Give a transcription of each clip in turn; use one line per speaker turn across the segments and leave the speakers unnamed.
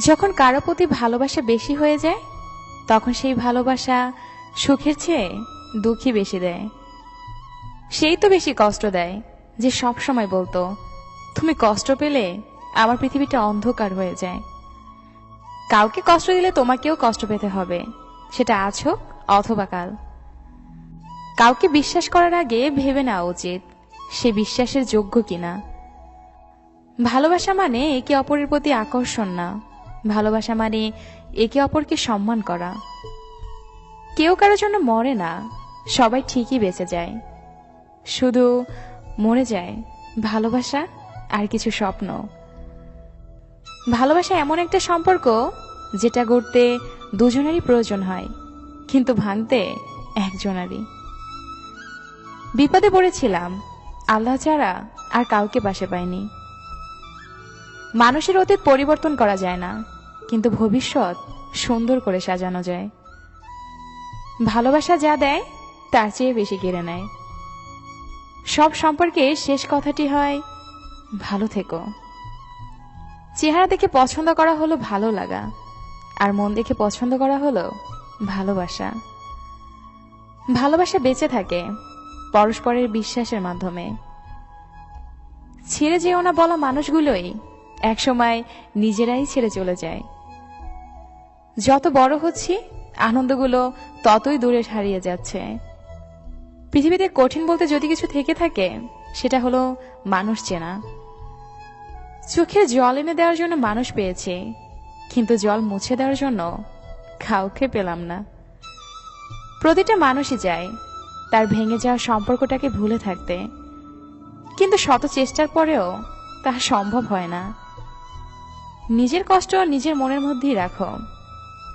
যখন কারো প্রতি ভালোবাসা বেশি হয়ে যায় তখন সেই ভালোবাসা সুখের চেয়ে দুঃখই বেশি দেয়। সেই তো বেশি কষ্ট দেয় যে সব সময় বলতো, তুমি কষ্ট পেলে আমার পৃথিবীটা অন্ধকার হয়ে যায়। কাউকে কষ্ট দিলে তোমাকেও কষ্ট পেতে হবে, সেটা আজ হোক অথবা কাল। কাউকে বিশ্বাস করার আগে ভেবে নেওয়া উচিত সে বিশ্বাসের যোগ্য কিনা। ভালোবাসা মানে একে অপরের প্রতি আকর্ষণ না, ভালোবাসা মানে একে অপরকে সম্মান করা। কেউ কারোর জন্য মরে না, সবাই ঠিকই বেঁচে যায়, শুধু মরে যায় ভালোবাসা আর কিছু স্বপ্ন। ভালোবাসা এমন একটা সম্পর্ক যেটা গড়তে দুজনেরই প্রয়োজন হয়, কিন্তু ভাঙতে একজনেরই। বিপদে পড়েছিলাম, আল্লাহ ছাড়া আর কাউকে পাশে পাইনি। মানুষের অতীত পরিবর্তন করা যায় না, কিন্তু ভবিষ্যৎ সুন্দর করে সাজানো যায়। ভালোবাসা যা দেয় তার চেয়ে বেশি কেড়ে নেয়। সব সম্পর্কে শেষ কথাটি হয়, ভালো থেকো। চেহারা দেখে পছন্দ করা হলো ভালো লাগা, আর মন দেখে পছন্দ করা হলো ভালোবাসা। ভালোবাসা বেঁচে থাকে পরস্পরের বিশ্বাসের মাধ্যমে। ছেড়ে যেও না বলা মানুষগুলোই একসময় নিজেরাই ছেড়ে চলে যায়। যত বড় হচ্ছি আনন্দগুলো ততই দূরে হারিয়ে যাচ্ছে। পৃথিবীতে কঠিন বলতে যদি কিছু থেকে থাকে সেটা হলো মানুষ চেনা। চোখে জল এনে দেওয়ার জন্য মানুষ পেয়েছি, কিন্তু জল মুছে দেওয়ার জন্য কাউকে পেলাম না। প্রতিটা মানুষই চায় তার ভেঙে যাওয়া সম্পর্কটাকে ভুলে থাকতে, কিন্তু শত চেষ্টার পরেও তা সম্ভব হয় না। নিজের কষ্ট নিজের মনের মধ্যেই রাখো,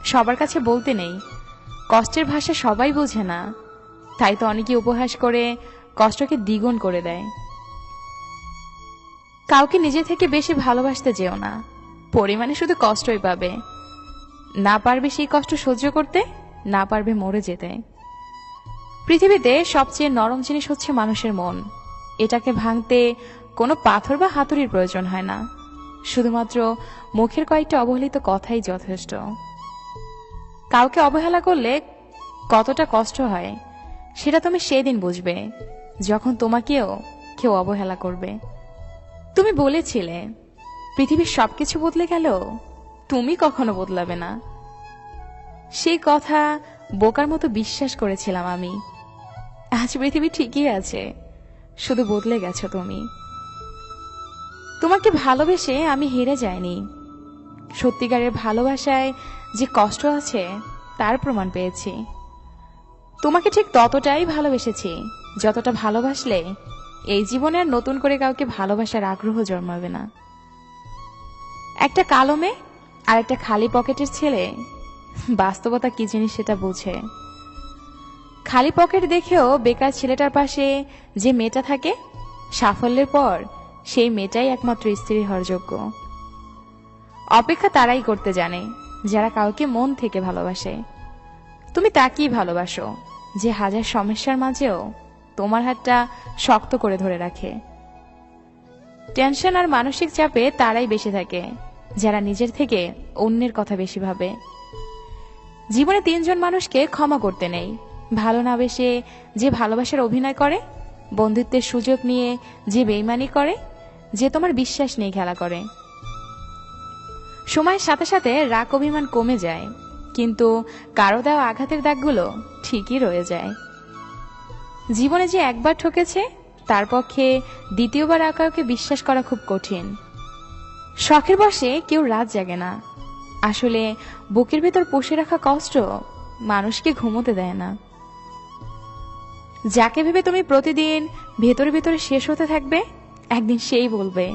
সবার কাছে বলতে নেই। কষ্টের ভাষা সবাই বোঝে না, তাই তো অনেকে উপহাস করে কষ্টকে দ্বিগুণ করে দেয়। কাউকে নিজে থেকে বেশি ভালোবাসতে যেও না, পরিমাণে শুধু কষ্টই পাবে। না পারবে সেই কষ্ট সহ্য করতে, না পারবে মরে যেতে। পৃথিবীতে সবচেয়ে নরম জিনিস হচ্ছে মানুষের মন। এটাকে ভাঙতে কোনো পাথর বা হাতুড়ির প্রয়োজন হয় না, শুধুমাত্র মুখের কয়েকটা অবহেলিত কথাই যথেষ্ট। কাউকে অবহেলা করলে কতটা কষ্ট হয় সেটা তুমি সেদিন বুঝবে যখন তোমাকেও কেউ অবহেলা করবে। তুমি বলেছিলে পৃথিবীর সবকিছু বদলে গেল, তুমি কখনো বদলাবে না। সেই কথা বোকার মতো বিশ্বাস করেছিলাম আমি। আজ পৃথিবী ঠিকই আছে, শুধু বদলে গেছো তুমি। তোমাকে ভালোবেসে আমি হেরে যাইনি। সত্যিকারের ভালোবাসায় যে কষ্ট আছে তার প্রমাণ পেয়েছি। তোমাকে ঠিক ততটাই ভালোবেসেছি যতটা ভালোবাসলে এই জীবনে আর নতুন করে কাউকে ভালোবাসার আগ্রহ জন্মাবে না। একটা কালো মেয়ে আর একটা খালি পকেটের ছেলে বাস্তবতা কি জিনিস সেটা বুঝে। খালি পকেট দেখেও বেকার ছেলেটার পাশে যে মেয়েটা থাকে, সাফল্যের পর সেই মেয়েটাই একমাত্র স্ত্রী হওয়ার যোগ্য। অপেক্ষা তারাই করতে জানে যারা কাউকে মন থেকে ভালোবাসে। তুমি তাকেই ভালোবাসো যে হাজার সমস্যার মাঝেও তোমার হাতটা শক্ত করে ধরে রাখে। টেনশন আর মানসিক চাপে তারাই বেশি থাকে যারা নিজের থেকে অন্যের কথা বেশি ভাবে। জীবনে তিনজন মানুষকে ক্ষমা করতে নেই, ভালো না বেসে যে ভালোবাসার অভিনয় করে, বন্ধুত্বের সুযোগ নিয়ে যে বেইমানি করে, যে তোমার বিশ্বাস নিয়ে খেলা করে। সময়ের সাথে সাথে রাগ অভিমান কমে যায়, কিন্তু কারো দেওয়া আঘাতের দাগগুলো ঠিকই রয়ে যায়। জীবনে যে একবার ঠকেছে তার পক্ষে দ্বিতীয়বার আর কাউকে বিশ্বাস করা খুব কঠিন। শখের বশে কেউ রাত জাগে না, আসলে বুকের ভেতর পুষে রাখা কষ্ট মানুষকে ঘুমোতে দেয় না। যাকে ভেবে তুমি প্রতিদিন ভেতরে ভেতরে শেষ হতে থাকবে, একদিন সেই বলবে,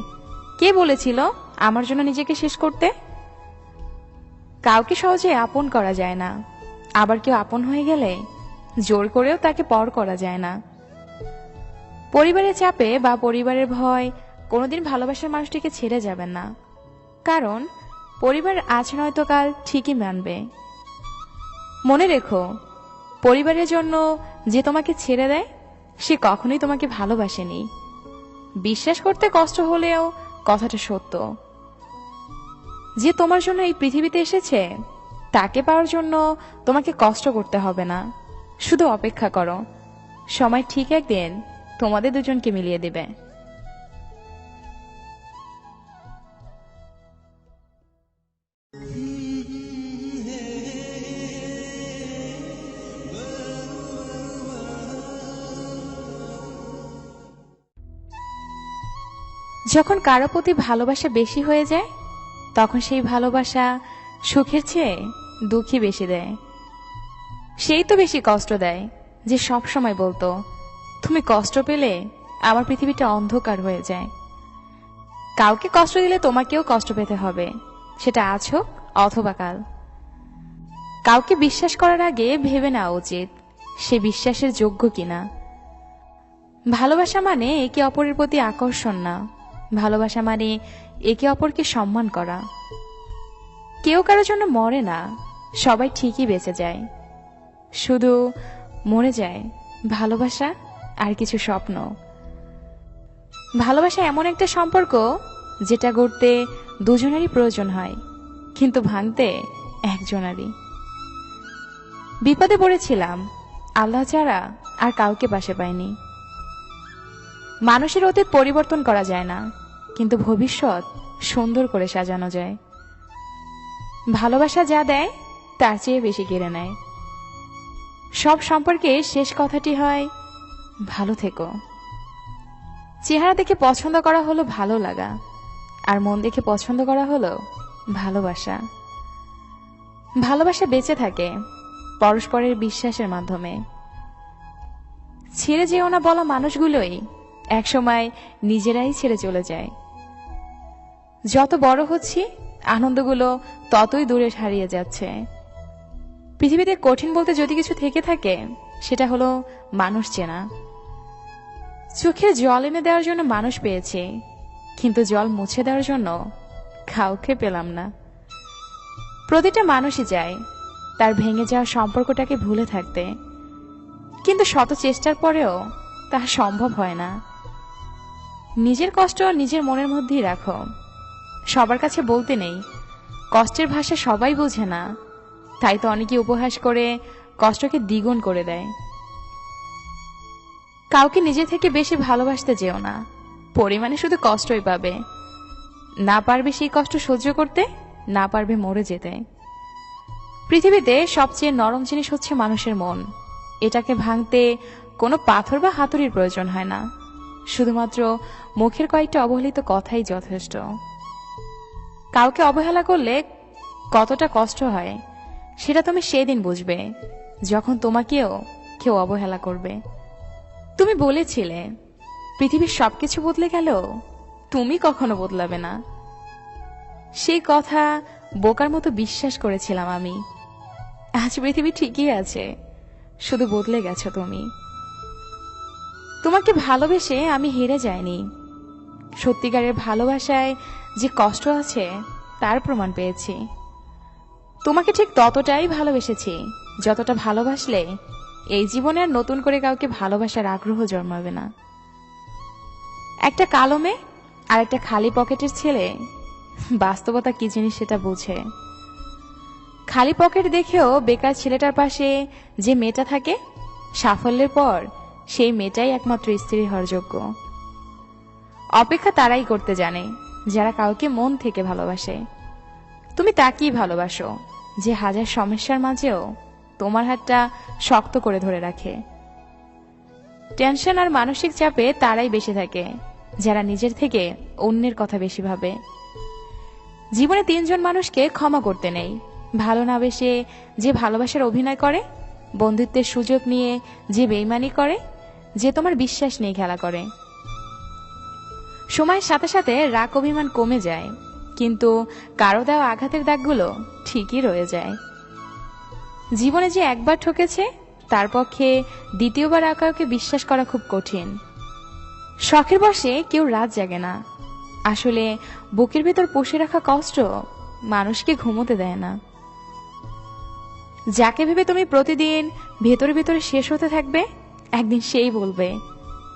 কে বলেছিল আমার জন্য নিজেকে শেষ করতে? কাউকে সহজে আপন করা যায় না, আবার কেউ আপন হয়ে গেলে জোর করেও তাকে পর করা যায় না। পরিবারের চাপে বা পরিবারের ভয় কোনোদিন ভালোবাসার মানুষটিকে ছেড়ে যাবেন না, কারণ পরিবার আজ নয়তো কাল ঠিকই মানবে। মনে রেখো, পরিবারের জন্য যে তোমাকে ছেড়ে দেয় সে কখনোই তোমাকে ভালোবাসেনি। বিশ্বাস করতে কষ্ট হলেও কথাটা সত্য। যে তোমার জন্য এই পৃথিবীতে এসেছে তাকে পাওয়ার জন্য তোমাকে কষ্ট করতে হবে না, শুধু অপেক্ষা করো। সময় ঠিক একদিন তোমাদের দুজনকে মিলিয়ে দেবে। যখন কারো প্রতি ভালোবাসা বেশি হয়ে যায় তখন সেই ভালোবাসা সুখের চেয়ে দুঃখই বেশি দেয়। সেই তো বেশি কষ্ট দেয় যে সব সময় বলতো, তুমি কষ্ট পেলে আমার পৃথিবীটা অন্ধকার হয়ে যায়। কাউকে কষ্ট দিলে তোমাকেও কষ্ট পেতে হবে, সেটা আজ হোক অথবা কাল। কাউকে বিশ্বাস করার আগে ভেবে নেওয়া উচিত সে বিশ্বাসের যোগ্য কিনা। ভালোবাসা মানে একে অপরের প্রতি আকর্ষণ না, ভালোবাসা মানে একে অপরকে সম্মান করা। কেউ কারোর জন্য মরে না, সবাই ঠিকই বেঁচে যায়, শুধু মরে যায় ভালোবাসা আর কিছু স্বপ্ন। ভালোবাসা এমন একটা সম্পর্ক যেটা গড়তে দুজনেরই প্রয়োজন হয়, কিন্তু ভাঙতে একজনেরই। বিপদে পড়েছিলাম, আল্লাহ ছাড়া আর কাউকে পাশে পাইনি। মানুষের অতীত পরিবর্তন করা যায় না, কিন্তু ভবিষ্যৎ সুন্দর করে সাজানো যায়। ভালোবাসা যা দেয় তার চেয়ে বেশি কেড়ে নেয়। সব সম্পর্কে শেষ কথাটি হয়, ভালো থেকো। চেহারা দেখে পছন্দ করা হলো ভালো লাগা, আর মন দেখে পছন্দ করা হলো ভালোবাসা। ভালোবাসা বেঁচে থাকে পরস্পরের বিশ্বাসের মাধ্যমে। ছেড়ে যেও না বলা মানুষগুলোই একসময় নিজেরাই ছেড়ে চলে যায়। যত বড় হচ্ছি আনন্দগুলো ততই দূরে হারিয়ে যাচ্ছে। পৃথিবীতে কঠিন বলতে যদি কিছু থেকে থাকে সেটা হলো মানুষ চেনা। চোখের জল এনে দেওয়ার জন্য মানুষ পেয়েছি, কিন্তু জল মুছে দেওয়ার জন্য কাউকে পেলাম না। প্রতিটা মানুষই চায় তার ভেঙে যাওয়া সম্পর্কটাকে ভুলে থাকতে, কিন্তু শত চেষ্টার পরেও তা সম্ভব হয় না। নিজের কষ্ট নিজের মনের মধ্যেই রাখো, সবার কাছে বলতে নেই। কষ্টের ভাষা সবাই বোঝে না, তাই তো অনেকে উপহাস করে কষ্টকে দ্বিগুণ করে দেয়। কাউকে নিজে থেকে বেশি ভালোবাসতে যেও না, পরিমাণে শুধু কষ্টই পাবে। না পারবে সেই কষ্ট সহ্য করতে, না পারবে মরে যেতে। পৃথিবীতে সবচেয়ে নরম জিনিস হচ্ছে মানুষের মন। এটাকে ভাঙতে কোনো পাথর বা হাতুড়ির প্রয়োজন হয় না, শুধুমাত্র মুখের কয়েকটা অবহেলিত কথাই যথেষ্ট। কাউকে অবহেলা করলে কতটা কষ্ট হয় সেটা তুমি সেদিন বুঝবে যখন তোমাকেও কেউ অবহেলা করবে। তুমি বলেছিলে পৃথিবীর সবকিছু বদলে গেল, তুমি কখনো বদলাবে না। সেই কথা বোকার মতো বিশ্বাস করেছিলাম আমি। আজ পৃথিবী ঠিকই আছে, শুধু বদলে গেছো তুমি। তোমাকে ভালোবেসে আমি হেরে যাইনি, সত্যিকারের ভালোবাসায় যে কষ্ট আছে তার প্রমাণ পেয়েছি। তোমাকে ঠিক ততটাই ভালোবেসেছি যতটা ভালোবাসলে এই জীবনে আর নতুন করে কাউকে ভালোবাসার আগ্রহ জন্মাবে না। একটা কালো মেয়ে আর একটা খালি পকেটের ছেলে বাস্তবতা কি জিনিস সেটা বুঝে। খালি পকেট দেখেও বেকার ছেলেটার পাশে যে মেয়েটা থাকে, সাফল্যের পর সেই মেয়েটাই একমাত্র স্ত্রী হওয়ার যোগ্য। অপেক্ষা তারাই করতে জানে যারা কাউকে মন থেকে ভালোবাসে। তুমি তাকেই ভালোবাসো যে হাজার সমস্যার মাঝেও তোমার হাতটা শক্ত করে ধরে রাখে। টেনশন আর মানসিক চাপে তারাই বেশি থাকে যারা নিজের থেকে অন্যের কথা বেশি ভাবে। জীবনে তিনজন মানুষকে ক্ষমা করতে নেই, ভালো না বেসে যে ভালোবাসার অভিনয় করে, বন্ধুত্বের সুযোগ নিয়ে যে বেইমানি করে, যে তোমার বিশ্বাস নিয়ে খেলা করে। সময়ের সাথে সাথে রাগ অভিমান কমে যায়, কিন্তু কারো দেওয়া আঘাতের দাগগুলো ঠিকই রয়ে যায়। জীবনে যে একবার ঠকেছে তার পক্ষে দ্বিতীয়বার আর কাউকে বিশ্বাস করা খুব কঠিন। শখের বশে কেউ রাত জাগে না, আসলে বুকের ভেতর পুষে রাখা কষ্ট মানুষকে ঘুমোতে দেয় না। যাকে ভেবে তুমি প্রতিদিন ভেতরে ভেতরে শেষ হতে থাকবে, একদিন সেই বলবে,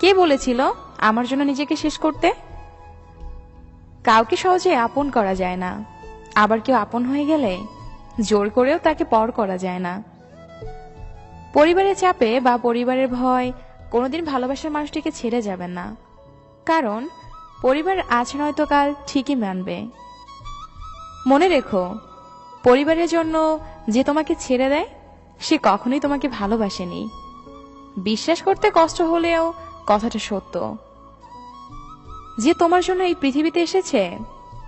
কে বলেছিল আমার জন্য নিজেকে শেষ করতে? কাউকে সহজে আপন করা যায় না, আবার কেউ আপন হয়ে গেলে জোর করেও তাকে পর করা যায় না। পরিবারের চাপে বা পরিবারের ভয় কোনোদিন ভালোবাসার মানুষটিকে ছেড়ে যাবেন না, কারণ পরিবার আজ নয়তো কাল ঠিকই মানবে। মনে রেখো, পরিবারের জন্য যে তোমাকে ছেড়ে দেয় সে কখনোই তোমাকে ভালোবাসেনি। বিশ্বাস করতে কষ্ট হলেও কথাটা সত্য। যে তোমার জন্য এই পৃথিবীতে এসেছে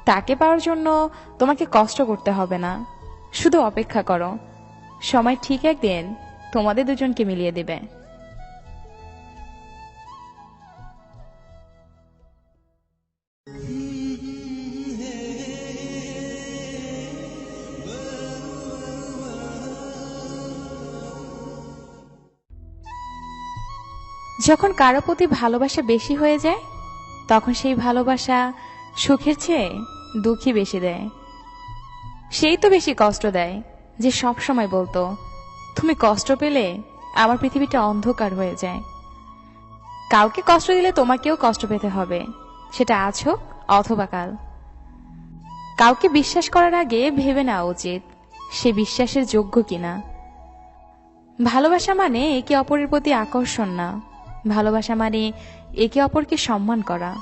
তাকে পাওয়ার জন্য তোমাকে কষ্ট করতে হবে না, শুধু অপেক্ষা করো, সময় ঠিক একদিন তোমাদের দুজনকে মিলিয়ে দেবে। যখন কারো প্রতি ভালোবাসা বেশি হয়ে যায় তখন সেই ভালোবাসা সুখের চেয়ে দুঃখই বেশি দেয়। সেই তো বেশি কষ্ট দেয় যে সব সময় বলতো, তুমি কষ্ট পেলে আমার পৃথিবীটা অন্ধকার হয়ে যায়। কাউকে কষ্ট দিলে তোমাকেও কষ্ট পেতে হবে, সেটা আজ হোক অথবা কাল। কাউকে বিশ্বাস করার আগে ভেবে নেওয়া উচিত সে বিশ্বাসের যোগ্য কিনা। ভালোবাসা মানে একে অপরের প্রতি আকর্ষণ না, ভালোবাসা মানে একে অপরকে সম্মান করা।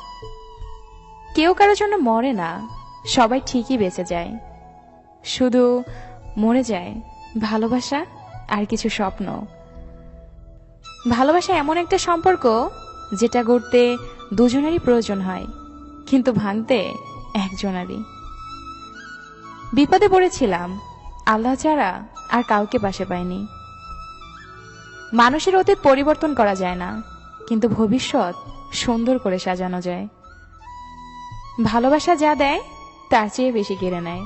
কেউ কারোর জন্য মরে না, সবাই ঠিকই বেঁচে যায়, শুধু মরে যায় ভালোবাসা আর কিছু স্বপ্ন। ভালোবাসা এমন একটা সম্পর্ক যেটা গড়তে দুজনেরই প্রয়োজন হয়, কিন্তু ভাঙতে একজনেরই। বিপদে পড়েছিলাম, আল্লাহ ছাড়া আর কাউকে পাশে পাইনি। মানুষের অতীত পরিবর্তন করা যায় না, কিন্তু ভবিষ্যৎ সুন্দর করে সাজানো যায়। ভালোবাসা যা দেয় তার চেয়ে বেশি কেড়ে নেয়।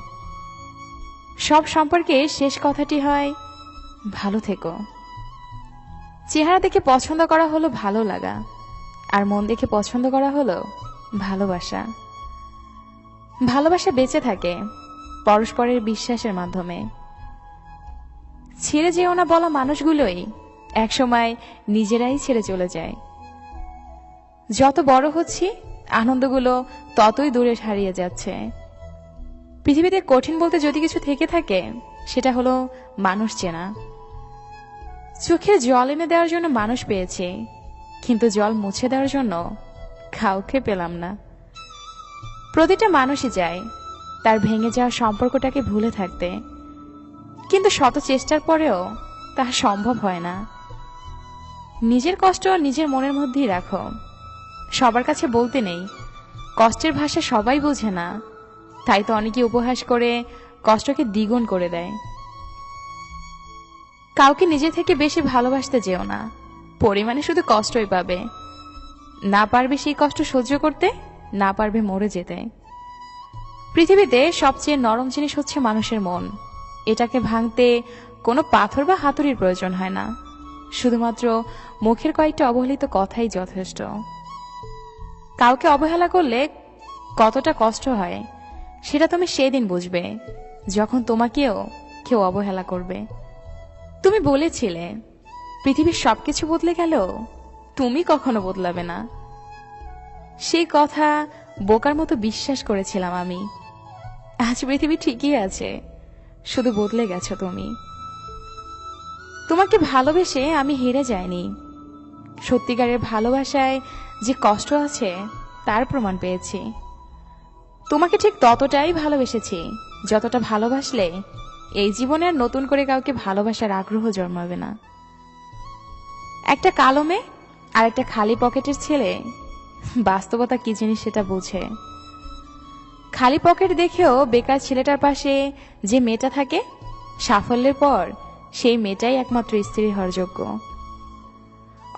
সব সম্পর্কে শেষ কথাটি হয়, ভালো থেকো। চেহারা দেখে পছন্দ করা হলো ভালো লাগা, আর মন দেখে পছন্দ করা হলো ভালোবাসা। ভালোবাসা বেঁচে থাকে পরস্পরের বিশ্বাসের মাধ্যমে। ছেড়ে যেও না বলা মানুষগুলোই একসময় নিজেরাই ছেড়ে চলে যায়। যত বড় হচ্ছি আনন্দগুলো ততই দূরে হারিয়ে যাচ্ছে। পৃথিবীতে কঠিন বলতে যদি কিছু থেকে থাকে সেটা হলো মানুষ চেনা। চোখের জল এনে দেওয়ার জন্য মানুষ পেয়েছি, কিন্তু জল মুছে দেওয়ার জন্য কাউকে পেলাম না। প্রতিটা মানুষই চায় তার ভেঙে যাওয়া সম্পর্কটাকে ভুলে থাকতে, কিন্তু শত চেষ্টার পরেও তা সম্ভব হয় না। নিজের কষ্ট নিজের মনের মধ্যেই রাখো, সবার কাছে বলতে নেই। কষ্টের ভাষা সবাই বোঝে না, তাই তো অনেকে উপহাস করে কষ্টকে দ্বিগুণ করে দেয়। কাউকে নিজে থেকে বেশি ভালোবাসতে যেও না, পরিমাণে শুধু কষ্টই পাবে। না পারবে সেই কষ্ট সহ্য করতে, না পারবে মরে যেতে। পৃথিবীতে সবচেয়ে নরম জিনিস হচ্ছে মানুষের মন। এটাকে ভাঙতে কোনো পাথর বা হাতুড়ির প্রয়োজন হয় না, শুধুমাত্র মুখের কয়েকটা অবহেলিত কথাই যথেষ্ট। কাউকে অবহেলা করলে কতটা কষ্ট হয় সেটা তুমি সেদিন বুঝবে যখন তোমাকেও কেউ অবহেলা করবে। তুমি বলেছিলে পৃথিবীর সবকিছু বদলে গেলেও তুমি কখনো বদলাবে না। সেই কথা বোকার মতো বিশ্বাস করেছিলাম আমি। আজ পৃথিবী ঠিকই আছে, শুধু বদলে গেছো তুমি। তোমাকে ভালোবেসে আমি হেরে যাইনি। সত্যিকারের ভালোবাসায় যে কষ্ট আছে তার প্রমাণ পেয়েছি। তোমাকে ঠিক ততটাই ভালোবেসেছি যতটা ভালোবাসলে এই জীবনে আর নতুন করে কাউকে ভালোবাসার আগ্রহ জন্মাবে না। একটা কালো মেয়ে আর একটা খালি পকেটের ছেলে বাস্তবতা কি জিনিস সেটা বুঝে। খালি পকেট দেখেও বেকার ছেলেটার পাশে যে মেয়েটা থাকে, সাফল্যের পর সেই মেয়েটাই একমাত্র স্ত্রী হওয়ার যোগ্য।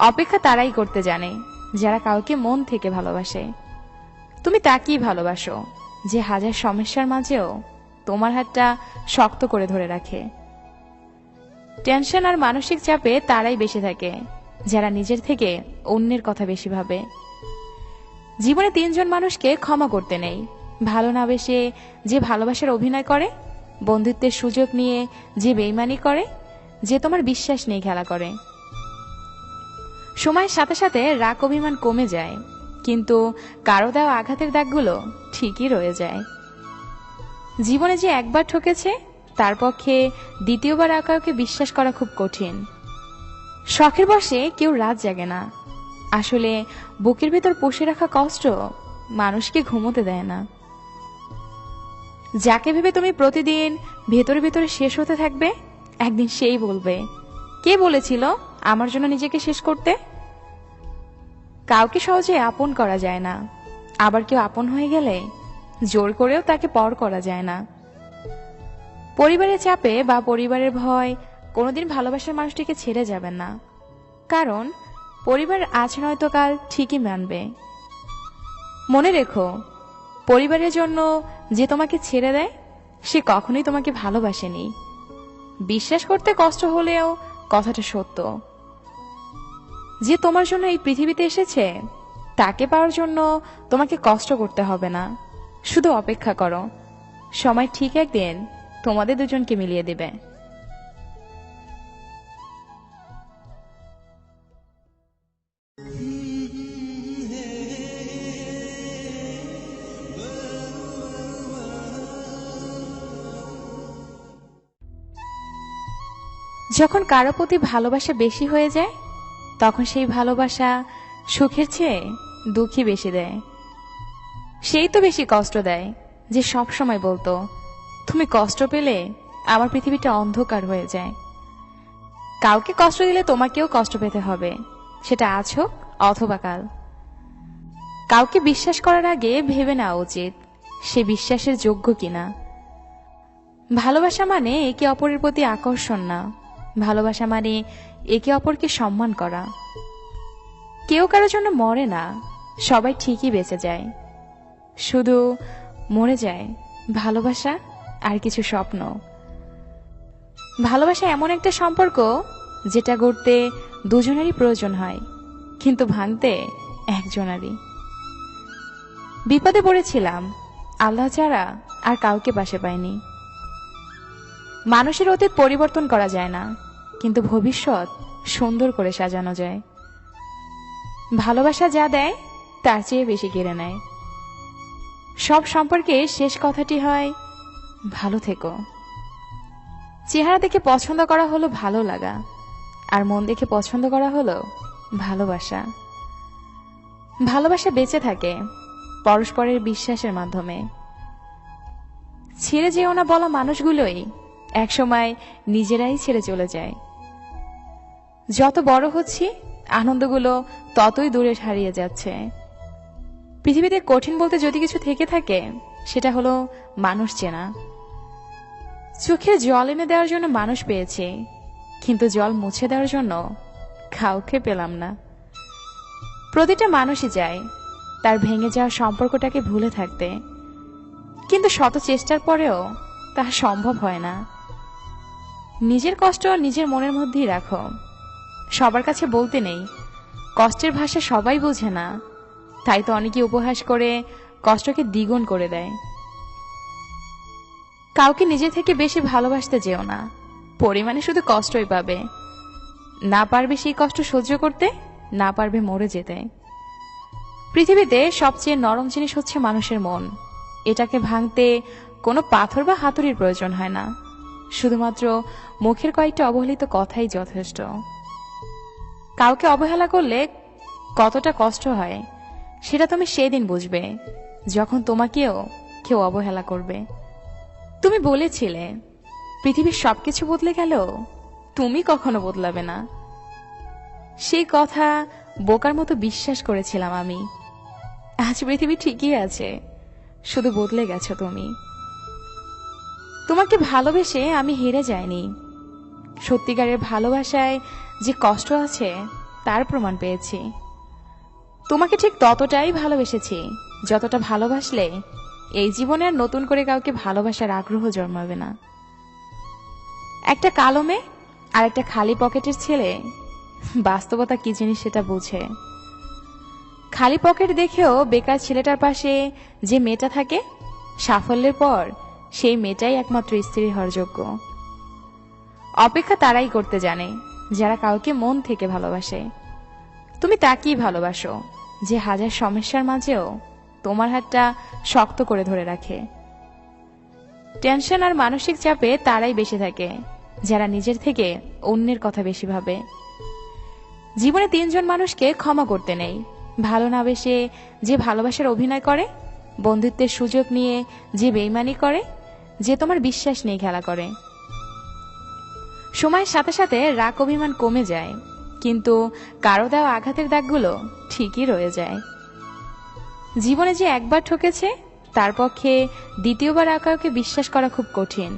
অপেক্ষা তারাই করতে জানে যারা কাউকে মন থেকে ভালোবাসে। তুমি তাকেই ভালোবাসো যে হাজার সমস্যার মাঝেও তোমার হাতটা শক্ত করে ধরে রাখে। টেনশন আর মানসিক চাপে তারাই বেশি থাকে যারা নিজের থেকে অন্যের কথা বেশি ভাবে। জীবনে তিনজন মানুষকে ক্ষমা করতে নেই: ভালো না বেসে যে ভালোবাসার অভিনয় করে, বন্ধুত্বের সুযোগ নিয়ে যে বেইমানি করে, যে তোমার বিশ্বাস নিয়ে খেলা করে। সময়ের সাথে সাথে রাগ অভিমান কমে যায়, কিন্তু কারো দেওয়া আঘাতের দাগগুলো ঠিকই রয়ে যায়। জীবনে যে একবার ঠকেছে তার পক্ষে দ্বিতীয়বার আর কাউকে বিশ্বাস করা খুব কঠিন। শখের বশে কেউ রাত জাগে না, আসলে বুকের ভেতর পুষে রাখা কষ্ট মানুষকে ঘুমোতে দেয় না। যাকে ভেবে তুমি প্রতিদিন ভেতরে ভেতরে শেষ হতে থাকবে, একদিন সেই বলবে, কে বলেছিল আমার জন্য নিজেকে শেষ করতে? কাউকে সহজে আপন করা যায় না, আবার কেউ আপন হয়ে গেলে জোর করেও তাকে পর করা যায় না। পরিবারের চাপে বা পরিবারের ভয় কোনোদিন ভালোবাসার মানুষটিকে ছেড়ে যাবেন না, কারণ পরিবার আজ নয়তো কাল ঠিকই মানবে। মনে রেখো, পরিবারের জন্য যে তোমাকে ছেড়ে দেয় সে কখনোই তোমাকে ভালোবাসেনি। বিশ্বাস করতে কষ্ট হলেও কথাটা সত্য। যে তোমার জন্য এই পৃথিবীতে এসেছে তাকে পাওয়ার জন্য তোমাকে কষ্ট করতে হবে না, শুধু অপেক্ষা করো, সময় ঠিক একদিন তোমাদের দুজনকে মিলিয়ে দেবে। যখন কারো প্রতি ভালোবাসা বেশি হয়ে যায় তখন সেই ভালোবাসা সুখের চেয়ে দুঃখই বেশি দেয়। সেই তো বেশি কষ্ট দেয় যে সব সময় বলতো, তুমি কষ্ট পেলে আমার পৃথিবীটা অন্ধকার হয়ে যায়। কাউকে কষ্ট দিলে তোমাকেও কষ্ট পেতে হবে, সেটা আজ হোক অথবা কাল। কাউকে বিশ্বাস করার আগে ভেবে নেওয়া উচিত সে বিশ্বাসের যোগ্য কিনা। ভালোবাসা মানে একে অপরের প্রতি আকর্ষণ না, ভালোবাসা মানে একে অপরকে সম্মান করা। কেউ কারোর জন্য মরে না, সবাই ঠিকই বেঁচে যায়, শুধু মরে যায় ভালোবাসা আর কিছু স্বপ্ন। ভালোবাসা এমন একটা সম্পর্ক যেটা গড়তে দুজনেরই প্রয়োজন হয়, কিন্তু ভাঙতে একজনেরই। বিপদে পড়েছিলাম, আল্লাহ ছাড়া আর কাউকে পাশে পাইনি। মানুষের অতীত পরিবর্তন করা যায় না, কিন্তু ভবিষ্যৎ সুন্দর করে সাজানো যায়। ভালোবাসা যা দেয় তার চেয়ে বেশি কেড়ে নেয়। সব সম্পর্কে শেষ কথাটি হয়, ভালো থেকো। চেহারা দেখে পছন্দ করা হলো ভালো লাগা, আর মন দেখে পছন্দ করা হলো ভালোবাসা। ভালোবাসা বেঁচে থাকে পরস্পরের বিশ্বাসের মাধ্যমে। ছেড়ে যেও না বলা মানুষগুলোই একসময় নিজেরাই ছেড়ে চলে যায়। যত বড় হচ্ছি আনন্দগুলো ততই দূরে হারিয়ে যাচ্ছে। পৃথিবীতে কঠিন বলতে যদি কিছু থেকে থাকে সেটা হলো মানুষ চেনা। চোখে জল এনে দেওয়ার জন্য মানুষ পেয়েছি, কিন্তু জল মুছে দেওয়ার জন্য কাউকে পেলাম না। প্রতিটা মানুষই চায় তার ভেঙে যাওয়া সম্পর্কটাকে ভুলে থাকতে, কিন্তু শত চেষ্টার পরেও তা সম্ভব হয় না। নিজের কষ্ট নিজের মনের মধ্যেই রাখো, সবার কাছে বলতে নেই। কষ্টের ভাষা সবাই বোঝে না, তাই তো অনেকে উপহাস করে কষ্টকে দ্বিগুণ করে দেয়। কাউকে নিজে থেকে বেশি ভালোবাসতে যেও না, পরিমাণে শুধু কষ্টই পাবে। না পারবে সেই কষ্ট সহ্য করতে, না পারবে মরে যেতে। পৃথিবীতে সবচেয়ে নরম জিনিস হচ্ছে মানুষের মন। এটাকে ভাঙতে কোনো পাথর বা হাতুড়ির প্রয়োজন হয় না, শুধুমাত্র মুখের কয়েকটা অবহেলিত কথাই যথেষ্ট। কাউকে অবহেলা করলে কতটা কষ্ট হয় সেটা তুমি সেদিন বুঝবে যখন তোমাকেও কেউ অবহেলা করবে। তুমি বলেছিলে পৃথিবীর সবকিছু বদলে গেল, তুমি কখনো বদলাবে না। সেই কথা বোকার মতো বিশ্বাস করেছিলাম আমি। আজ পৃথিবী ঠিকই আছে, শুধু বদলে গেছো তুমি। তোমাকে ভালোবেসে আমি হেরে যাইনি, সত্যিকারের ভালোবাসায় যে কষ্ট আছে তার প্রমাণ পেয়েছি। তোমাকে ঠিক ততটাই ভালোবেসেছি যতটা ভালোবাসলে এই জীবনে আর নতুন করে কাউকে ভালোবাসার আগ্রহ জন্মাবে না। একটা কালো মেয়ে আর একটা খালি পকেটের ছেলে বাস্তবতা কি জিনিস সেটা বুঝে। খালি পকেট দেখেও বেকার ছেলেটার পাশে যে মেয়েটা থাকে, সাফল্যের পর সেই মেয়েটাই একমাত্র স্ত্রী হওয়ার যোগ্য। অপেক্ষা তারাই করতে জানে যারা কাউকে মন থেকে ভালোবাসে। তুমি তাকেই ভালোবাসো যে হাজার সমস্যার মাঝেও তোমার হাতটা শক্ত করে ধরে রাখে। টেনশন আর মানসিক চাপে তারাই বেশি থাকে যারা নিজের থেকে অন্যের কথা বেশি ভাবে। জীবনে তিনজন মানুষকে ক্ষমা করতে নেই: ভালো না বেসে যে ভালোবাসার অভিনয় করে, বন্ধুত্বের সুযোগ নিয়ে যে বেইমানি করে, যে তোমার বিশ্বাস নিয়ে খেলা করে। সময়ের সাথে সাথে রাগ অভিমান কমে যায়, কিন্তু কারো দেওয়া আঘাতের দাগগুলো ঠিকই রয়ে যায়। জীবনে যে একবার ঠকেছে তার পক্ষে দ্বিতীয়বার আর কাউকে বিশ্বাস করা খুব কঠিন।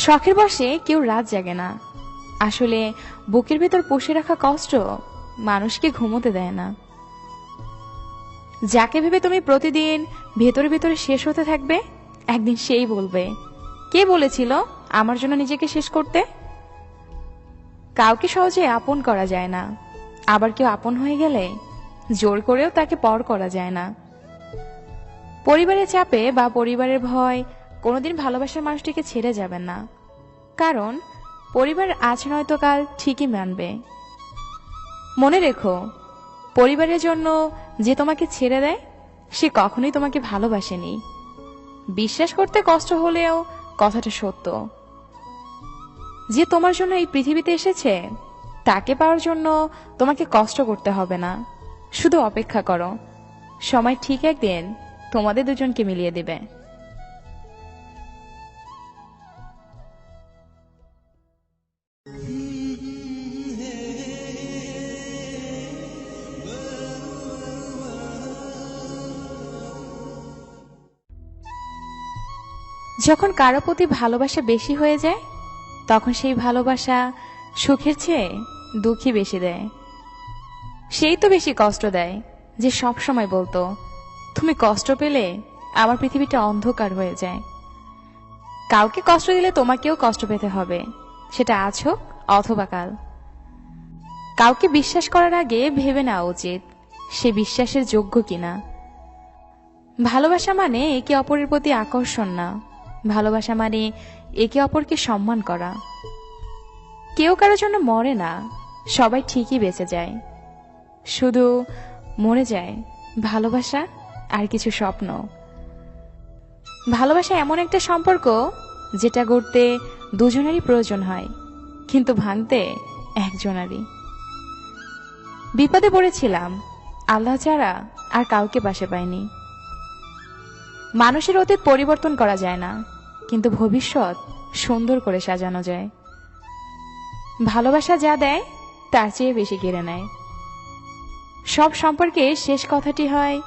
শখের বশে কেউ রাত জাগে না, আসলে বুকের ভেতর পুষে রাখা কষ্ট মানুষকে ঘুমোতে দেয় না। যাকে ভেবে তুমি প্রতিদিন ভেতরে ভেতরে শেষ হতে থাকবে, একদিন সেই বলবে, কে বলেছিল আমার জন্য নিজেকে শেষ করতে? কাউকে সহজে আপন করা যায় না, আবার কেউ আপন হয়ে গেলে জোর করেও তাকে পর করা যায় না। পরিবারের চাপে বা পরিবারের ভয় কোনোদিন ভালোবাসার মানুষটিকে ছেড়ে যাবেন না, কারণ পরিবার আজ নয়তো কাল ঠিকই মানবে। মনে রেখো, পরিবারের জন্য যে তোমাকে ছেড়ে দেয় সে কখনোই তোমাকে ভালোবাসেনি। বিশ্বাস করতে কষ্ট হলেও কথাটা সত্য। যে তোমার জন্য এই পৃথিবীতে এসেছে তাকে পাওয়ার জন্য তোমাকে কষ্ট করতে হবে না, শুধু অপেক্ষা করো। সময় ঠিক একদিন তোমাদের দুজনকে মিলিয়ে দেবে। যখন কারো প্রতি ভালোবাসা বেশি হয়ে যায় তখন সেই ভালোবাসা সুখের চেয়ে দুঃখই বেশি দেয়। সেই তো বেশি কষ্ট দেয় যে সব সময় বলতো, তুমি কষ্ট পেলে আমার পৃথিবীটা অন্ধকার হয়ে যায়। কাউকে কষ্ট দিলে তোমাকেও কষ্ট পেতে হবে, সেটা আজ হোক অথবা কাল। কাউকে বিশ্বাস করার আগে ভেবে নেওয়া উচিত সে বিশ্বাসের যোগ্য কিনা। ভালোবাসা মানে একে অপরের প্রতি আকর্ষণ না, ভালোবাসা মানে একে অপরকে সম্মান করা। কেউ কারোর জন্য মরে না, সবাই ঠিকই বেঁচে যায়, শুধু মরে যায় ভালোবাসা আর কিছু স্বপ্ন। ভালোবাসা এমন একটা সম্পর্ক যেটা গড়তে দুজনেরই প্রয়োজন হয়, কিন্তু ভাঙতে একজনারই। বিপদে পড়েছিলাম, আল্লাহ ছাড়া আর কাউকে পাশে পাইনি। মানুষের অতীত পরিবর্তন করা যায় না, কিন্তু ভবিষ্যৎ সুন্দর করে সাজানো যায়। ভালোবাসা যা দেয় তার চেয়ে বেশি কেড়ে নেয়। সব সম্পর্কে শেষ কথাটি হয়,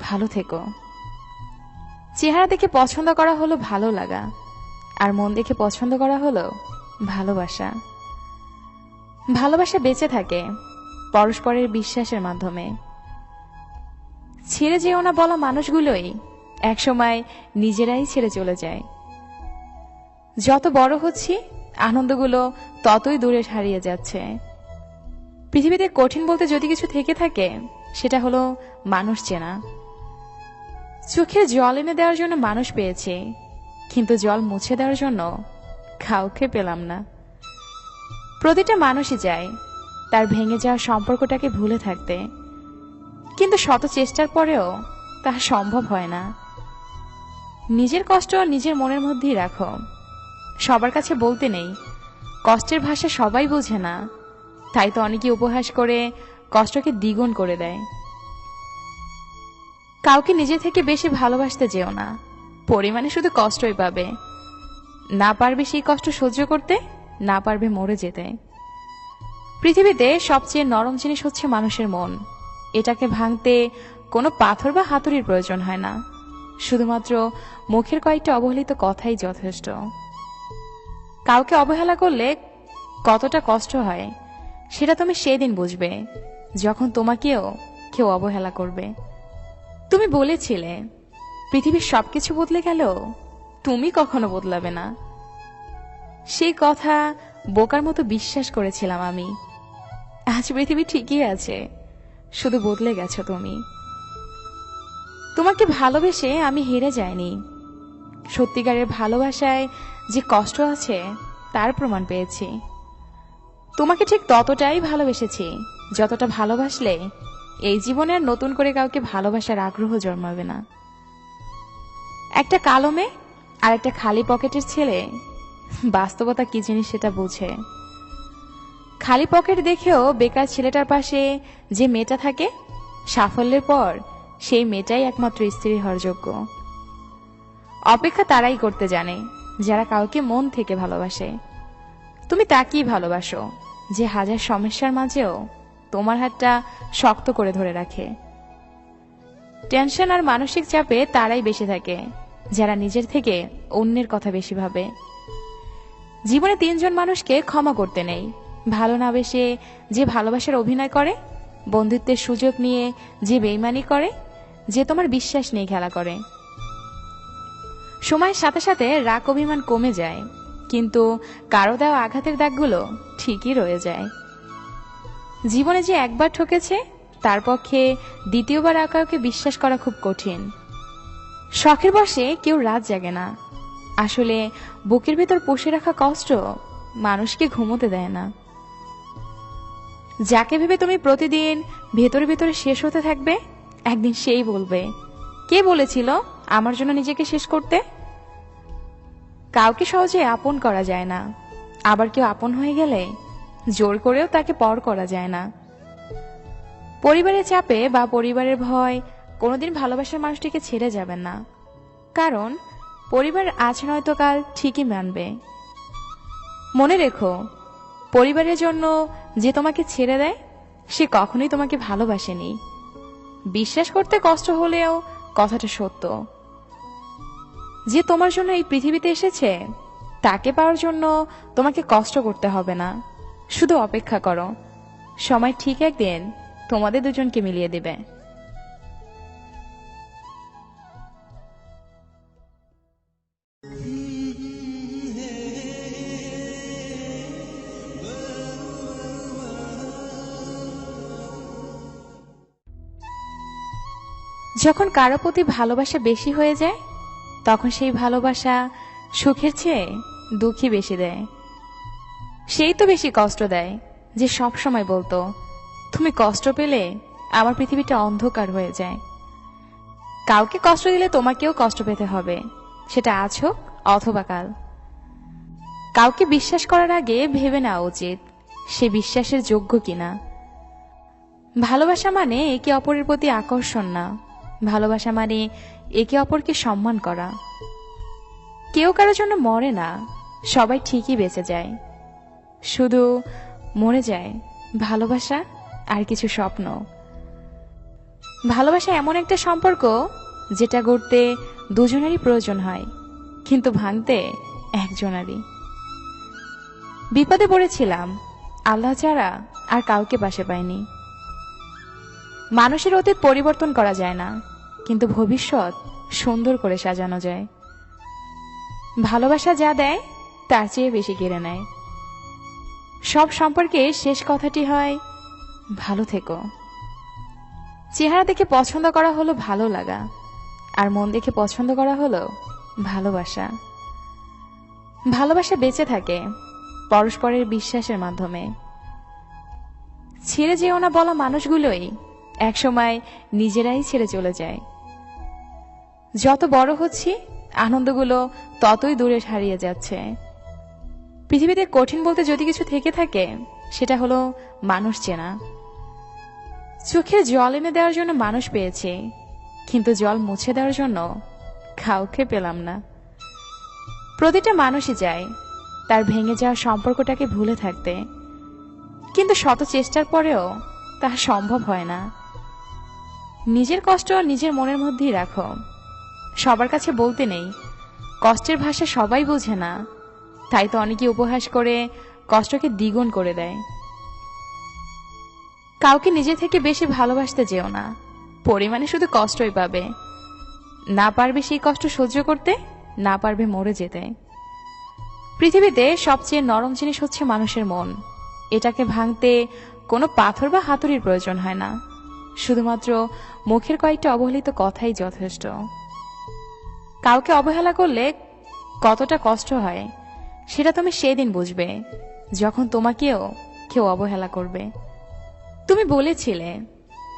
ভালো থেকো। চেহারা দেখে পছন্দ করা হলো ভালো লাগা, আর মন দেখে পছন্দ করা হলো ভালোবাসা। ভালোবাসা বেঁচে থাকে পরস্পরের বিশ্বাসের মাধ্যমে। ছেড়ে যেও না বলা মানুষগুলোই একসময় নিজেরাই ছেড়ে চলে যায়। যত বড় হচ্ছি আনন্দগুলো ততই দূরে হারিয়ে যাচ্ছে। পৃথিবীতে কঠিন বলতে যদি কিছু থেকে থাকে সেটা হলো মানুষ চেনা। চোখের জল এনে দেওয়ার জন্য মানুষ পেয়েছি, কিন্তু জল মুছে দেওয়ার জন্য কাউকে পেলাম না। প্রতিটা মানুষই চায় তার ভেঙে যাওয়া সম্পর্কটাকে ভুলে থাকতে, কিন্তু শত চেষ্টার পরেও তা সম্ভব হয় না। নিজের কষ্ট নিজের মনের মধ্যেই রাখো, সবার কাছে বলতে নেই। কষ্টের ভাষা সবাই বোঝে না, তাই তো অনেকে উপহাস করে কষ্টকে দ্বিগুণ করে দেয়। কাউকে নিজে থেকে বেশি ভালোবাসতে যেও না, পরিমাণে শুধু কষ্টই পাবে। না পারবে সেই কষ্ট সহ্য করতে, না পারবে মরে যেতে। পৃথিবীতে সবচেয়ে নরম জিনিস হচ্ছে মানুষের মন। এটাকে ভাঙতে কোনো পাথর বা হাতুড়ির প্রয়োজন হয় না, শুধুমাত্র মুখের কয়েকটা অবহেলিত কথাই যথেষ্ট। কাউকে অবহেলা করলে কতটা কষ্ট হয় সেটা তুমি সেদিন বুঝবে যখন তোমাকেও কেউ অবহেলা করবে। তুমি বলেছিলে পৃথিবীর সবকিছু বদলে গেলেও তুমি কখনো বদলাবে না। সেই কথা বোকার মতো বিশ্বাস করেছিলাম আমি। আজ পৃথিবী ঠিকই আছে, শুধু বদলে গেছো তুমি। তোমাকে ভালোবেসে আমি হেরে যাইনি। সত্যিকারের ভালোবাসায় যে কষ্ট আছে তার প্রমাণ পেয়েছি। তোমাকে ঠিক ততটাই ভালোবেসেছি যতটা ভালোবাসলে এই জীবনে আর নতুন করে কাউকে ভালোবাসার আগ্রহ জন্মাবে না। একটা কালো মেয়ে আর একটা খালি পকেটের ছেলে বাস্তবতা কি জিনিস সেটা বুঝে। খালি পকেট দেখেও বেকার ছেলেটার পাশে যে মেয়েটা থাকে, সাফল্যের পর সেই মেয়েটাই একমাত্র স্ত্রী হওয়ার যোগ্য। অপেক্ষা তারাই করতে জানে যারা কাউকে মন থেকে ভালোবাসে। তুমি তাকেই ভালোবাসো যে হাজার সমস্যার মাঝেও তোমার হাতটা শক্ত করে ধরে রাখে। টেনশন আর মানসিক চাপে তারাই বেশি থাকে যারা নিজের থেকে অন্যের কথা বেশি ভাবে। জীবনে তিনজন মানুষকে ক্ষমা করতে নেই: ভালো না বেসে যে ভালোবাসার অভিনয় করে, বন্ধুত্বের সুযোগ নিয়ে যে বেইমানি করে, যে তোমার বিশ্বাস নিয়ে খেলা করে। সময়ের সাথে সাথে রাগ অভিমান কমে যায়, কিন্তু কারো দেওয়া আঘাতের দাগগুলো ঠিকই রয়ে যায়। জীবনে যে একবার ঠকেছে তার পক্ষে দ্বিতীয়বার আর কাউকে বিশ্বাস করা খুব কঠিন। শখের বশে কেউ রাত জাগে না, আসলে বুকের ভেতর পুষে রাখা কষ্ট মানুষকে ঘুমোতে দেয় না। যাকে ভেবে তুমি প্রতিদিন ভেতরে ভেতরে শেষ হতে থাকবে, একদিন সেই বলবে, কে বলেছিল আমার জন্য নিজেকে শেষ করতে? কাউকে সহজে আপন করা যায় না, আবার কেউ আপন হয়ে গেলে জোর করেও তাকে পর করা যায় না। পরিবারের চাপে বা পরিবারের ভয় কোনোদিন ভালোবাসার মানুষটিকে ছেড়ে যাবেন না, কারণ পরিবার আজ নয়তো কাল ঠিকই মানবে। মনে রেখো, পরিবারের জন্য যে তোমাকে ছেড়ে দেয় সে কখনোই তোমাকে ভালোবাসেনি। বিশ্বাস করতে কষ্ট হলেও কথাটা সত্য। যে তোমার জন্য এই পৃথিবীতে এসেছে তাকে পাওয়ার জন্য তোমাকে কষ্ট করতে হবে না, শুধু অপেক্ষা করো, সময় ঠিক একদিন তোমাদের দুজনকে মিলিয়ে দেবে। যখন কারো প্রতি ভালোবাসা বেশি হয়ে যায় তখন সেই ভালোবাসা সুখের চেয়ে দুঃখই বেশি দেয়। সেই তো বেশি কষ্ট দেয় যে সব সময় বলতো, তুমি কষ্ট পেলে আমার পৃথিবীটা অন্ধকার হয়ে যায়। কাউকে কষ্ট দিলে তোমাকেও কষ্ট পেতে হবে, সেটা আজ হোক অথবা কাল। কাউকে বিশ্বাস করার আগে ভেবে নেওয়া উচিত সে বিশ্বাসের যোগ্য কিনা। ভালোবাসা মানে একে অপরের প্রতি আকর্ষণ না, ভালোবাসা মানে একে অপরকে সম্মান করা। কেউ কারোর জন্য মরে না, সবাই ঠিকই বেঁচে যায়, শুধু মরে যায় ভালোবাসা আর কিছু স্বপ্ন। ভালোবাসা এমন একটা সম্পর্ক যেটা গড়তে দুজনেরই প্রয়োজন হয়, কিন্তু ভাঙতে একজনেরই। বিপদে পড়েছিলাম, আল্লাহ ছাড়া আর কাউকে পাশে পাইনি। মানুষের অতীত পরিবর্তন করা যায় না, কিন্তু ভবিষ্যৎ সুন্দর করে সাজানো যায়। ভালোবাসা যা দেয় তার চেয়ে বেশি কেড়ে নেয়। সব সম্পর্কে শেষ কথাটি হয়, ভালো থেকো। চেহারা দেখে পছন্দ করা হলো ভালো লাগা, আর মন দেখে পছন্দ করা হলো ভালোবাসা। ভালোবাসা বেঁচে থাকে পরস্পরের বিশ্বাসের মাধ্যমে। ছেড়ে যেও না বলা মানুষগুলোই একসময় নিজেরাই ছেড়ে চলে যায়। যত বড় হচ্ছি আনন্দগুলো ততই দূরে হারিয়ে যাচ্ছে। পৃথিবীতে কঠিন বলতে যদি কিছু থেকে থাকে সেটা হলো মানুষ চেনা। চোখের জল এনে দেওয়ার জন্য মানুষ পেয়েছি, কিন্তু জল মুছে দেওয়ার জন্য কাউকে পেলাম না। প্রতিটা মানুষই চায় তার ভেঙে যাওয়া সম্পর্কটাকে ভুলে থাকতে, কিন্তু শত চেষ্টার পরেও তা সম্ভব হয় না। নিজের কষ্ট নিজের মনের মধ্যেই রাখো, সবার কাছে বলতে নেই। কষ্টের ভাষা সবাই বোঝে না, তাই তো অনেকে উপহাস করে কষ্টকে দ্বিগুণ করে দেয়। কাউকে নিজে থেকে বেশি ভালোবাসতে যেও না, পরিমাণে শুধু কষ্টই পাবে। না পারবে সেই কষ্ট সহ্য করতে, না পারবে মরে যেতে। পৃথিবীতে সবচেয়ে নরম জিনিস হচ্ছে মানুষের মন। এটাকে ভাঙতে কোনো পাথর বা হাতুড়ির প্রয়োজন হয় না, শুধুমাত্র মুখের কয়েকটা অবহেলিত কথাই যথেষ্ট। কাউকে অবহেলা করলে কতটা কষ্ট হয় সেটা তুমি সেদিন বুঝবে, যখন তোমাকেও কেউ অবহেলা করবে। তুমি বলেছিলে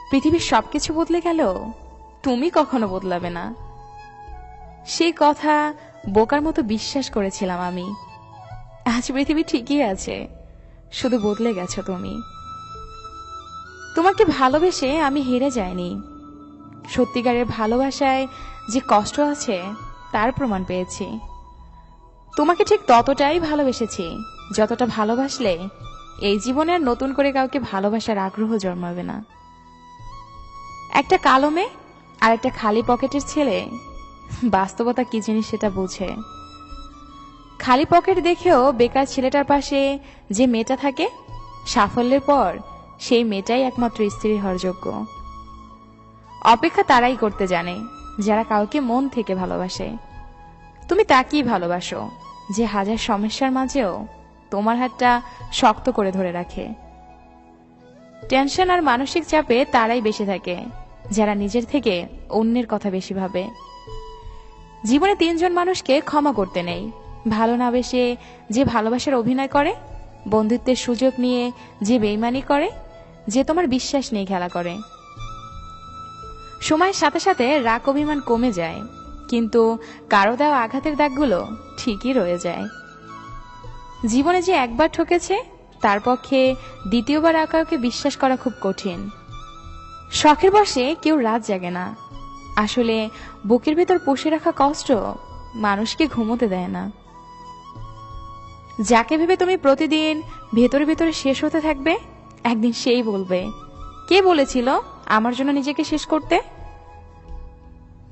পৃথিবীর সবকিছু বদলে গেল, তুমি কখনো বদলাবে না। সেই কথা বোকার মতো বিশ্বাস করেছিলাম আমি। আজ পৃথিবী ঠিকই আছে, শুধু বদলে গেছো তুমি। তোমাকে ভালোবেসে আমি হেরে যাইনি। সত্যিকারের ভালোবাসায় যে কষ্ট আছে তার প্রমাণ পেয়েছি। তোমাকে ঠিক ততটাই ভালোবেসেছি যতটা ভালোবাসলে এই জীবনে আর নতুন করে কাউকে ভালোবাসার আগ্রহ জন্মাবে না। একটা কালো মেয়ে আর একটা খালি পকেটের ছেলে বাস্তবতা কি জিনিস সেটা বুঝে। খালি পকেট দেখেও বেকার ছেলেটার পাশে যে মেয়েটা থাকে, সাফল্যের পর সেই মেয়েটাই একমাত্র স্ত্রী হওয়ার যোগ্য। অপেক্ষা তারাই করতে জানে যারা কাউকে মন থেকে ভালোবাসে। তুমি তাকেই ভালোবাসো যে হাজার সমস্যার মাঝেও তোমার হাতটা শক্ত করে ধরে রাখে। টেনশন আর মানসিক চাপে তারাই বেশি থাকে যারা নিজের থেকে অন্যের কথা বেশি ভাবে। জীবনে তিনজন মানুষকে ক্ষমা করতে নেই: ভালো না বেসে যে ভালোবাসার অভিনয় করে, বন্ধুত্বের সুযোগ নিয়ে যে বেইমানি করে, যে তোমার বিশ্বাস নিয়ে খেলা করে। সময়ের সাথে সাথে রাগ অভিমান কমে যায়, কিন্তু কারো দেওয়া আঘাতের দাগগুলো ঠিকই রয়ে যায়। জীবনে যে একবার ঠকেছে তার পক্ষে দ্বিতীয়বার আর কাউকে বিশ্বাস করা খুব কঠিন। শখের বশে কেউ রাত জাগে না, আসলে বুকের ভেতর পুষে রাখা কষ্ট মানুষকে ঘুমোতে দেয় না। যাকে ভেবে তুমি প্রতিদিন ভেতরে ভেতরে শেষ হতে থাকবে, একদিন সেই বলবে, কে বলেছিল আমার জন্য নিজেকে শেষ করতে?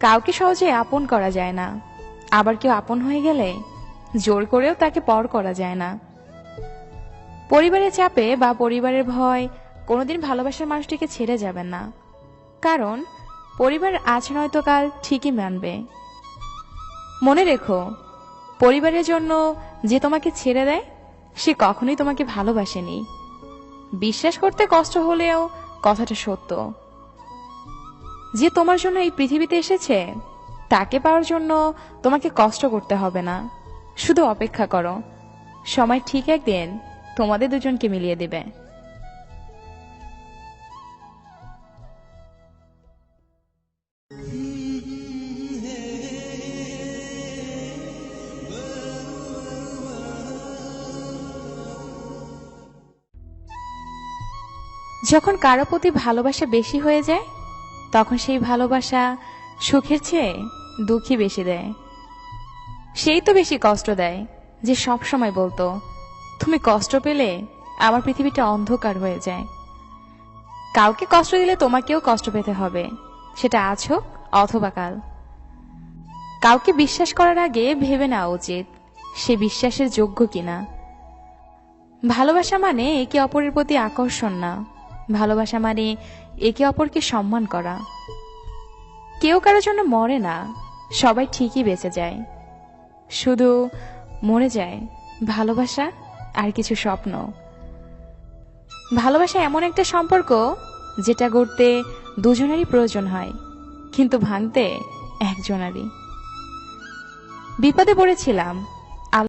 কাউকে সহজে আপন করা যায় না, আবার কেউ আপন হয়ে গেলে জোর করেও তাকে পর করা যায় না। পরিবারের চাপে বা পরিবারের ভয় কোনোদিন ভালোবাসার মানুষটিকে ছেড়ে যাবেন না, কারণ পরিবার আজ নয়তো কাল ঠিকই মানবে। মনে রেখো, পরিবারের জন্য যে তোমাকে ছেড়ে দেয় সে কখনোই তোমাকে ভালোবাসেনি। বিশ্বাস করতে কষ্ট হলেও কথাটা সত্য। যে তোমার জন্য এই পৃথিবীতে এসেছে তাকে পাওয়ার জন্য তোমাকে কষ্ট করতে হবে না, শুধু অপেক্ষা করো। সময় ঠিক একদিন তোমাদের দুজনকে মিলিয়ে দেবে। যখন কারো প্রতি ভালোবাসা বেশি হয়ে যায় তখন সেই ভালোবাসা সুখের চেয়ে দুঃখী বেশি দেয়। সেই তো বেশি কষ্ট দেয় যে সব সময় বলতো, তুমি কষ্ট পেলে আমার পৃথিবীটা অন্ধকার হয়ে যায়। কাউকে কষ্ট দিলে তোমাকেও কষ্ট পেতে হবে, সেটা আজ হোক অথবা কাল। কাউকে বিশ্বাস করার আগে ভেবে নেওয়া উচিত সে বিশ্বাসের যোগ্য কিনা। ভালোবাসা মানে একে অপরের প্রতি আকর্ষণ না, ভালোবাসা মানে একে অপরকে সম্মান করা। কেউ কারোর জন্য মরে না, সবাই ঠিকই বেঁচে যায়, শুধু মরে যায় ভালোবাসা আর কিছু স্বপ্ন। ভালোবাসা এমন একটা সম্পর্ক যেটা গড়তে দুজনেরই প্রয়োজন হয়, কিন্তু ভাঙতে একজনেরই। বিপদে পড়েছিলাম,